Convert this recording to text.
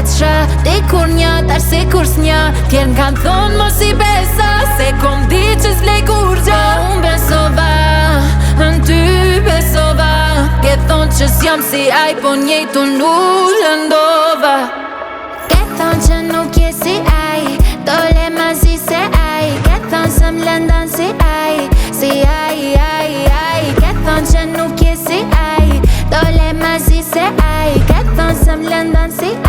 qka ti kur një, tash si kur s'nja. Tjerë m'kan thonë mos i besa, se kom di që s'vlej kur gja. Unë besova, në ty besova, ke thonë që s'jam si aj, po njejtu nuk lëndova. Ke thonë që nuk je si aj, dole ma zi se aj. Ke thonë se m'lëndon si aj, si aj. Ke thonë që nuk je si aj, dole ma zi se aj. Ke thonë se m'lëndon si aj.